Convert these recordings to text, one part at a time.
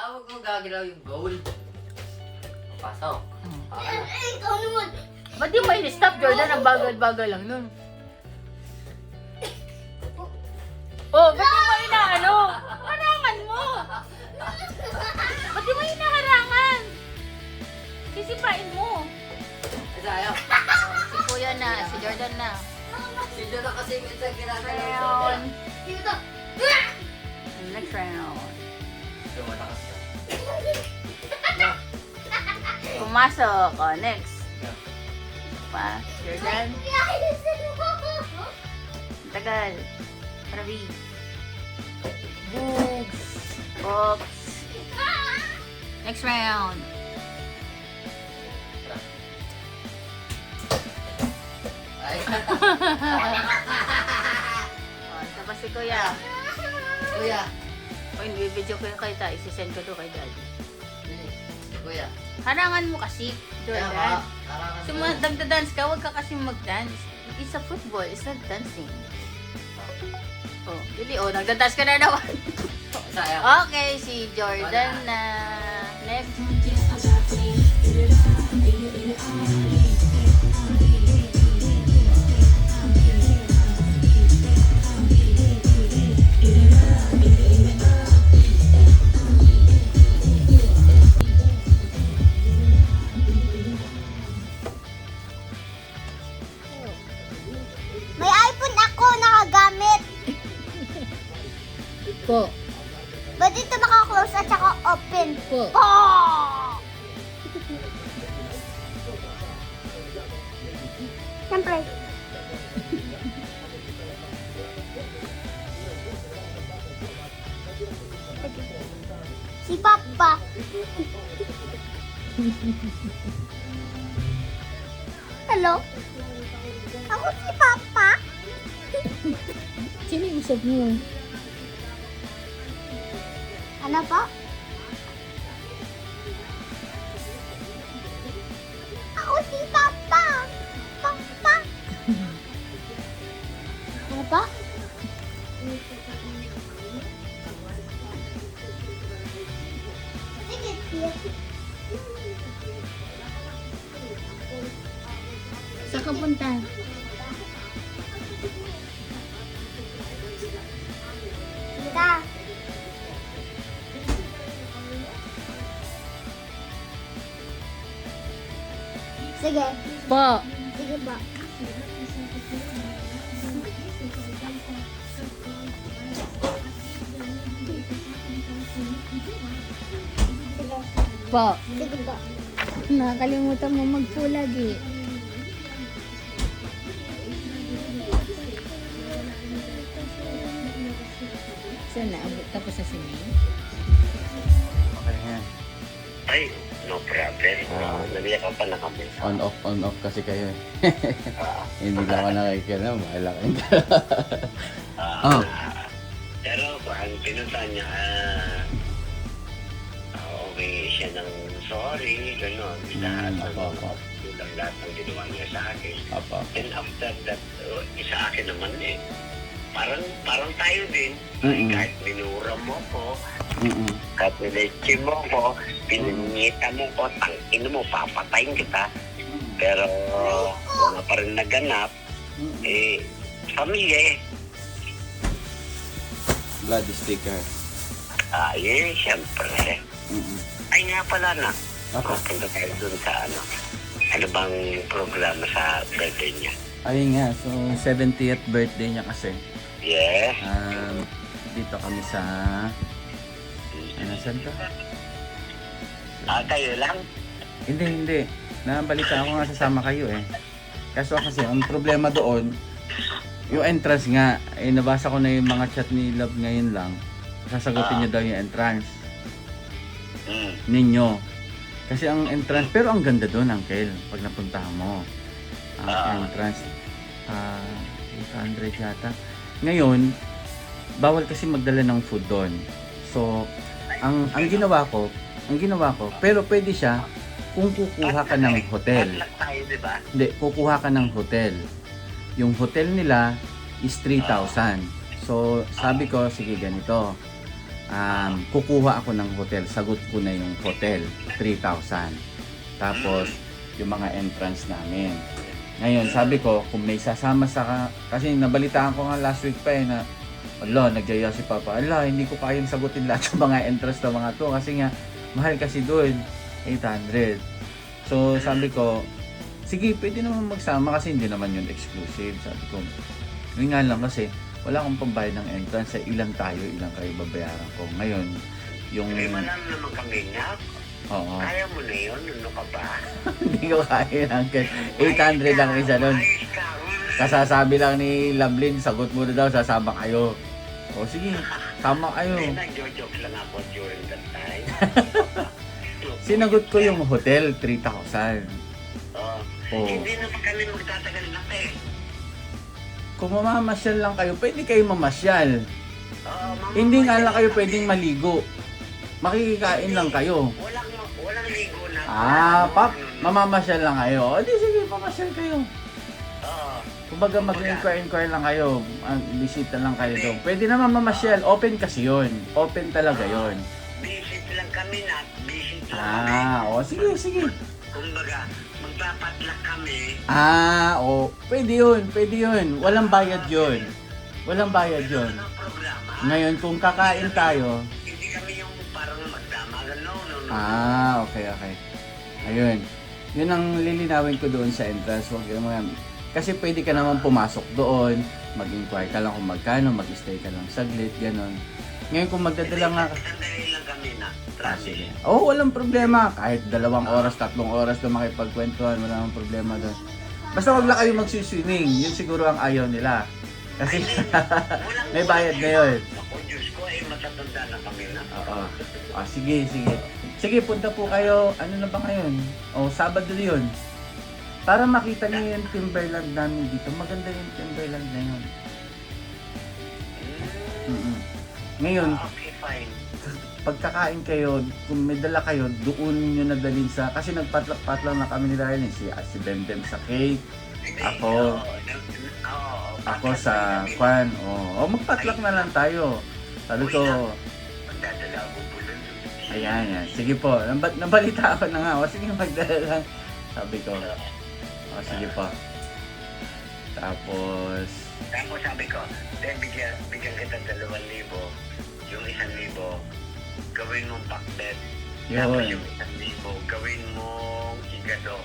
huwag mo gagalaw yung goal. Pasok. Ikaw naman. Ba't di mo in-stop, Jordan? Ang bagal-bagal lang nun. Oh, ba't di mo inaano? Harangan mo! Ba't di mo inaharangan? Sisipain mo. Sayang. Si Kuya na, si Jordan na. Sino na kasi minsan ginagalaw Round. Dito. Next round. Ito malakas ka. Pumasok. Oh, next. Pa, Jordan. Tagal. Ravi. Boogs. Oops. Next round. Ay. Oh, tapos si Kuya. Kuya. O, hindi video ko yung kay Ta. Isisend ko to kay Daddy. Kuya. Harangan mo kasi, Jordan. Harangan So, mo. nagda-dance ka, huwag ka kasi mag-dance. It's a football, it's not dancing. Oh, Lili, oh, nagda-dance ka na naman. Sayang. Okay, si Jordan na. Next. May iPhone ako nakagamit. Po. Ba't dito maka-close at saka open? Po. Oh! Siyempre. Si Papa. Hello? Ako si Papa? Sino yung usap mo? Ano po? Ako si Papa. Papa. Ano ba? Sige, sige. Saan ka punta? Kita. Sige. Po. Sige ba? Po. Sige ba? Nakakalimutan mo mag-fulag eh. Saan na? Abot tapos sa sini? Okay yan. Ay, no problem. Nabiyakaw pa na kami. On off kasi kayo eh. Ah, Hindi lang ako nakikinig. Bahala kayong Oh. Pero ang pinunta niya, okay siya ng sorry, gano'n. Lahat ng Apo. kulang lahat ng ginawa niya sa akin. Apo. And after that, sa akin naman eh. Parang tayo din. Mm-mm. Kahit minura mo ko, Mm-mm. kahit nileche mo ko, piningita mo ko, tangin mo, papatayin kita. Pero wala pa rin naganap. Eh, pamilya eh. Blood sticker. Eh, siyempre. Mm-mm. Ay nga pala na. Apo. Punta tayo dun sa ano. Ano bang programa sa birthday niya? Ayun nga, so 70th birthday niya kasi. Yeah. Dito kami sa... Saan to? Kayo lang? Hindi. Nabalita ako nga sasama kayo eh. Kaso kasi ang problema doon, yung entrance nga, eh nabasa ko na yung mga chat ni Love ngayon lang. Sasagutin niyo daw yung entrance Hmm. ninyo. Kasi ang entrance, pero ang ganda doon, Uncle, pag napuntahan mo. Ang entrance, 800 yata. Ngayon, bawal kasi magdala ng food doon. So, ang ginawa ko, pero pwede siya kung kukuha ka ng hotel. Lang tayo, di ba? Hindi, kukuha ka ng hotel. Yung hotel nila is 3,000. So, sabi ko, sige ganito. kukuha ako ng hotel. Sagot ko na yung hotel, 3,000. Tapos, yung mga entrance namin. Ngayon, sabi ko, kung may sasama kasi nabalitaan ko nga last week pa na, ala, nagyaya si Papa, ala, hindi ko kayang sagutin lahat ng mga entrance ng mga to. Kasi nga, mahal kasi doon, 800. So, sabi ko, sige, pwede naman magsama kasi hindi naman yun exclusive. Sabi ko, yun nga lang kasi, wala akong pambayad ng entrance. Ilan tayo, ilan kayo babayaran ko. Ngayon, yung... Lima lang naman kami na. Oo. Kaya mo na yun, ano ka ba? Hindi ko kaya lang. 800 lang isa doon. Ayos ka. Kasasabi lang ni Lovelyn, sagot mo na daw, sasama kayo. O sige, sama kayo. Hindi, nag-joke lang ako during that time. Sinagot ko yung hotel, 3,000. Oh. Oo. Hindi naman kami magtatagal na eh. Kung mamamasyal lang kayo, pwede kayo mamasyal. Hindi nga lang kayo pwedeng maligo. Makikikain lang kayo. Walang ligo na. Pap, mamamasyal lang kayo. O di sige, mamasyal kayo. Oo. Kumbaga mag-inquire lang kayo, bisita lang kayo doon. Pwede naman mamasyal, open kasi yun. Open talaga yun. Visit lang kami na. Visit lang kami. Sige. Kumbaga, magpapatlak kami. Pwede yun. Walang bayad yun. Walang bayad yun. Ano ang programa? Ngayon, kung kakain tayo, Hindi kami yung parang magdama. No. okay. Ayun. Yun ang lilinawin ko doon sa entrance. Huwag yun mga... Kasi pwede ka naman pumasok doon, mag-inquire ka lang kung magkano, mag-stay ka lang saglit, gano'n. Ngayon kung magdadala nga... Sandali lang kami na. Sige. Walang problema. Kahit 2 oras, 3 oras doon makipagkwentuhan, wala namang problema doon. Basta wag lang kayo magsiswimming. Yun siguro ang ayaw nila. Kasi may bayad na yun. Ako, Diyos ko, matatanda na kami na. Oo. Sige. Sige, punta po kayo. Ano na ba ngayon? Sabado yun. Para makita niyo yung Timberland namin dito. Maganda yung Timberland na yun. Ngayon, Okay, fine. pagkakain kayo, kung may dala kayo, doon nyo nadalhin sa... Kasi nagpatlak-patlang na kami nila yun. Si Bembem sa cake. Ako sa kwan. Magpatlak na lang tayo. Sabi ko, Magdadala ko po lang. ayan. Sige po. Nabalita ako na nga. Sige, magdala lang. Sabi ko, sige po. Tapos sabi ko, bigyan kita 2,000. Yung 1,000, gawin mong pakbet. Tapos yun. yung 1,000, gawin mong igado.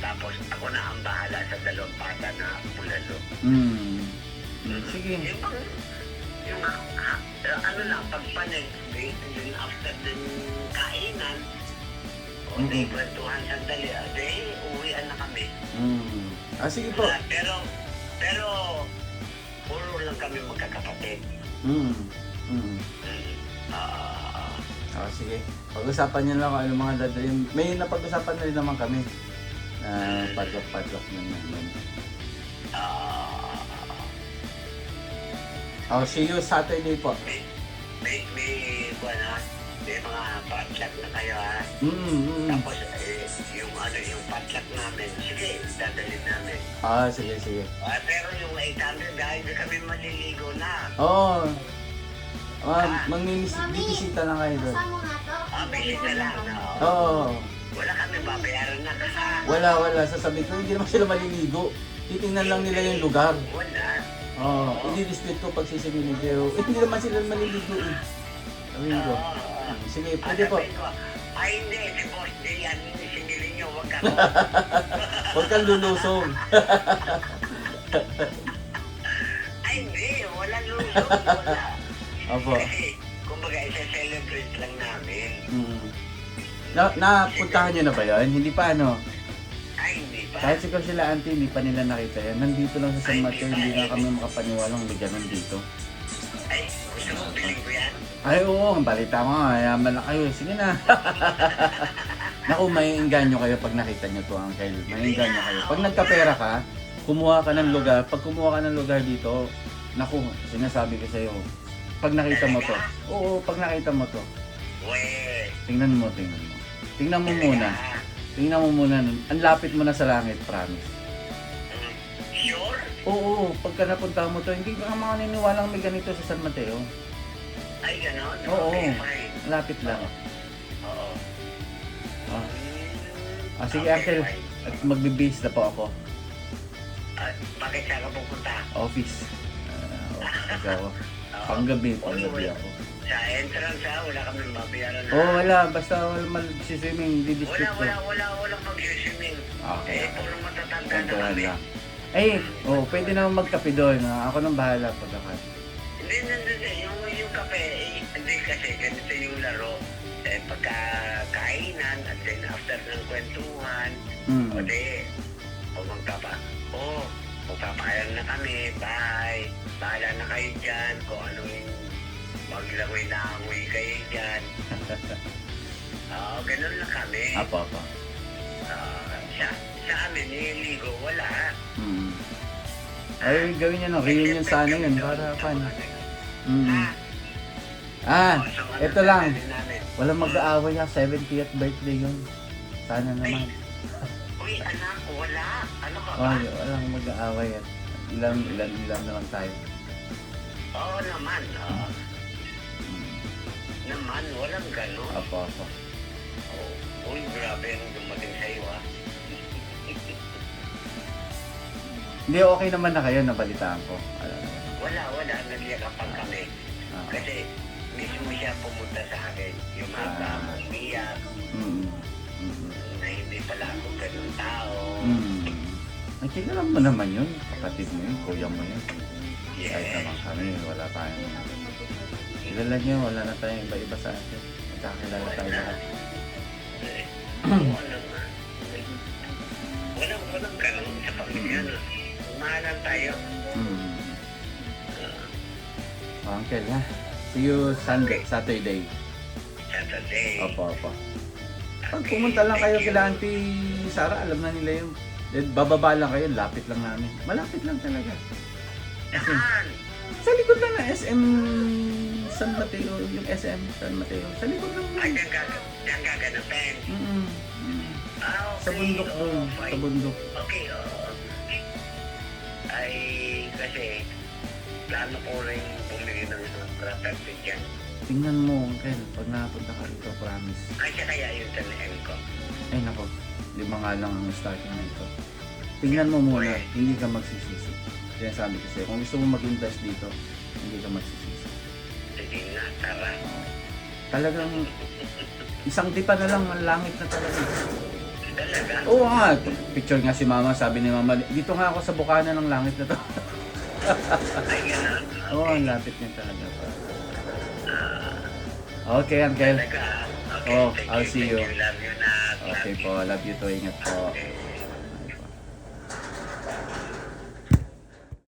Tapos ako na ang bahala sa 2 pata na bulalo. Sige. Yung ano lang, pagpanig, yung after ng kainan, di kwentuhan sandali, uwian na kami. Sige po. Pero, puro lang kami magkakapatid. Sige. Pag-usapan niyo lang kung ano mga dadalhin. May napag-usapan na rin naman kami. Padlock na naman. See you Saturday po. May mga patlak na kayo ha. Tapos yung patlak namin, sige, dadalhin namin. Sige. Pero yung 800 dahil na kami maliligo na. Magbibisita lang kayo doon. Kasama nga to. Bisita lang. Wala kami babayaran na kasi. Wala. Sasabihin ko, hindi naman sila maliligo. Titingnan lang nila yung lugar. Wala. I-dispute ko pag sisimilin kayo. Hindi naman sila maliligo eh. Sabihin ko. Sige, pwede po. Hindi, si Boss J, yan yung sinilin nyo, wag ka. Huwag kang lulusong. Hindi, wala lusong, wala. Opo. Kasi, kumbaga, isa-celebrate lang namin. Napuntahan nyo na ba yun? Hindi pa Hindi pa. Kahit siguro sila auntie, hindi pa nila nakita yan. Nandito lang sa San Mateo, hindi nga kami makapaniwalang bigyan nandito. Gusto mo piling ko yan? Oo, ang balita mo, mayaman na kayo. Sige na. Naku, maiinganyo kayo pag nakita nyo to, Uncle. Maiinganyo kayo. Pag nagkapera ka, kumuha ka ng lugar. Pag kumuha ka ng lugar dito, naku, sinasabi ko sa'yo, pag nakita mo to. Pag nakita mo to. Tingnan mo. Tingnan mo muna. Ang lapit mo na sa langit, promise. Sure? Pagka napunta mo to, hindi ka maniniwalang may ganito sa San Mateo. Ay, gano'n? Oo. Okay, fine. Malapit lang. Oo. Ah. Ah, sige, Okay, Uncle. fine. At magbibis na po ako. Bakit saan ka pupunta? Office. Office ako. Panggabi ako. Sa entrance wala kami mabayaran na. Oh, wala. Basta wala mag-swimming. Didiscute ko. Walang mag-swimming. Okay. Puro matatanda na Kwentuhan kami. lang. Ay, pwede naman magkape doon. Ako nang bahala pagkakat. Hindi. Yung kape, hindi kasi ganito yung laro. Pagka kainan at then after ng kwentuhan, o di, magpapaalam na kami, bye. Bahala na kayo dyan, kung anong maglangoy-langoy kayo dyan. Ganun lang kami. Apa. Sa amin, nililigo, wala. Ay, gawin niya no. Reunion sana yun. Para pan. Ito lang. Walang mag-aaway ha. 70th birthday yun. Sana naman. Uy, anak, wala. Ano ka ba? Walang mag-aaway at ilan naman tayo. Oo naman. Naman, walang gano'n. Apa. Uy, grabe yung dumating sa'yo, ha? Hindi, okay naman na kayo. Nabalitaan ko. Wala. Nagliyakapan kami. Kasi mismo siya pumunta sa akin. Yung mga umiyak na hindi pala ako ganun tao. Ay, kailangan mo naman yun. Kapatid mo yun. Kuya mo yun. Kahit Yes. naman kami, wala tayong... Kilala niyo, wala na tayong iba-iba sa atin. Magkakilala tayo lahat. Walang ganun sa pamilya. Mahalan tayo. Uncle, ha? See you Saturday. Saturday. Opo. Pag pumunta lang kayo kila Auntie Sara, alam na nila yung... Bababa lang kayo, lapit lang namin. Malapit lang talaga. Kasi, Saan? sa likod lang na SM San Mateo, yung SM San Mateo. Sa likod lang Ay, yun. diyan gaganapin. Sa Okay. bundok doon. fine. Sa bundok. Okay, ay, kasi plano ko rin bumili ng isang property dyan. Tingnan mo, Uncle, pag nakapunta ka dito, promise. Kaya yung tanahin ko. Ay nako, 5 nga lang ang starting dito. Tingnan mo muna, Okay. hindi ka magsisisi. Kaya sabi ko sa'yo, kung gusto mo mag-invest dito, hindi ka magsisisi. Sige na, tara. Talagang, isang dipa na lang, ang langit na talaga. Talaga? Oo nga, picture nga si Mama, sabi ni Mama, dito nga ako sa bukana ng langit na to. Ay, gano'n. Oo, ang lapit niya talaga. Okay, Uncle. Talaga, okay. Oh, Thank I'll see you. Love you na. Okay po, love you to, ingat po. Okay.